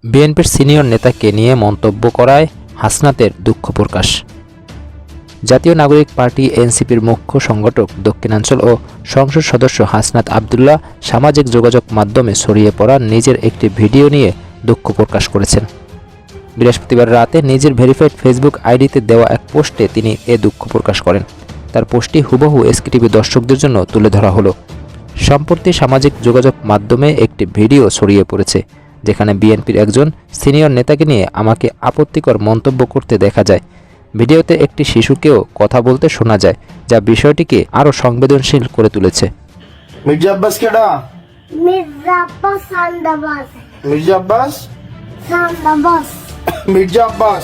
বিএনপির সিনিয়র নেতাকে নিয়ে মন্তব্য করায় হাসনাতের দুঃখ প্রকাশ। জাতীয় নাগরিক পার্টি এনসিপির মুখ্য সংগঠক দক্ষিণাঞ্চল ও সংসদ সদস্য হাসনাত আবদুল্লাহ সামাজিক যোগাযোগ মাধ্যমে ছড়িয়ে পড়া নিজের একটি ভিডিও নিয়ে দুঃখ প্রকাশ করেছেন। বৃহস্পতিবার রাতে নিজের ভেরিফাইড ফেসবুক আইডিতে দেওয়া এক পোস্টে তিনি এ দুঃখ প্রকাশ করেন। তার পোস্টটি হুবহু এসকেটিভি দর্শকদের জন্য তুলে ধরা হলো। সম্প্রতি সামাজিক যোগাযোগ মাধ্যমে একটি ভিডিও ছড়িয়ে পড়েছে, যেখানে বিএনপির একজন সিনিয়র নেতাকে নিয়ে আমাকে আপত্তিকর মন্তব্য করতে দেখা যায়। ভিডিওতে একটি শিশুকেও কথা বলতে শোনা যায়, যা বিষয়টিকে আরও সংবেদনশীল করে তুলেছে। মির্জা আব্বাস কেডা? মির্জা আব্বাস সান্দাবাস। মির্জা আব্বাস? সান্দাবাস। মির্জা আব্বাস?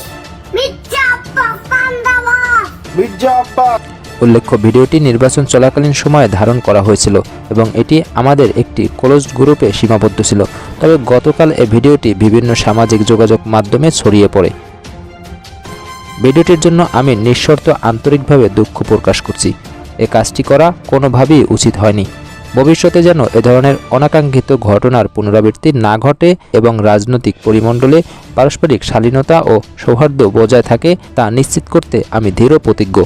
মির্জা আব্বাস সান্দাবাস। মির্জা আব্বাস। উল্লেখ্য, ভিডিওটি নির্বাচন চলাকালীন সময়ে ধারণ করা হয়েছিল এবং এটি আমাদের একটি ক্লোজড গ্রুপে সীমাবদ্ধ ছিল। তবে গতকাল এই ভিডিওটি বিভিন্ন সামাজিক যোগাযোগ মাধ্যমে ছড়িয়ে পড়ে। ভিডিওটির জন্য আমি নিঃশর্ত আন্তরিকভাবে দুঃখ প্রকাশ করছি। এ কাজটি করা কোনোভাবেই উচিত হয়নি। ভবিষ্যতে যেন এ ধরনের অনাকাঙ্ক্ষিত ঘটনার পুনরাবৃত্তি না ঘটে এবং রাজনৈতিক পরিমণ্ডলে পারস্পরিক শালীনতা ও সৌহার্দ্য বজায় থাকে তা নিশ্চিত করতে আমি দৃঢ় প্রতিজ্ঞ।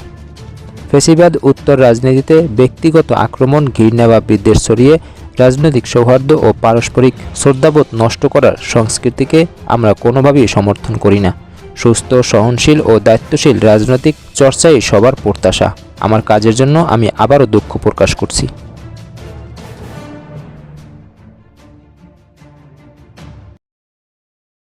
ফ্যাসিবাদ উত্তর রাজনীতিতে ব্যক্তিগত আক্রমণ, ঘৃণা বা বিদ্বেষ ছড়িয়ে রাজনৈতিক সৌহার্দ্য ও পারস্পরিক শ্রদ্ধাবোধ নষ্ট করার সংস্কৃতিকে আমরা কোনোভাবেই সমর্থন করি না। সুস্থ, সহনশীল ও দায়িত্বশীল রাজনৈতিক চর্চাই সবার প্রত্যাশা। আমার কাজের জন্য আমি আবারও দুঃখ প্রকাশ করছি।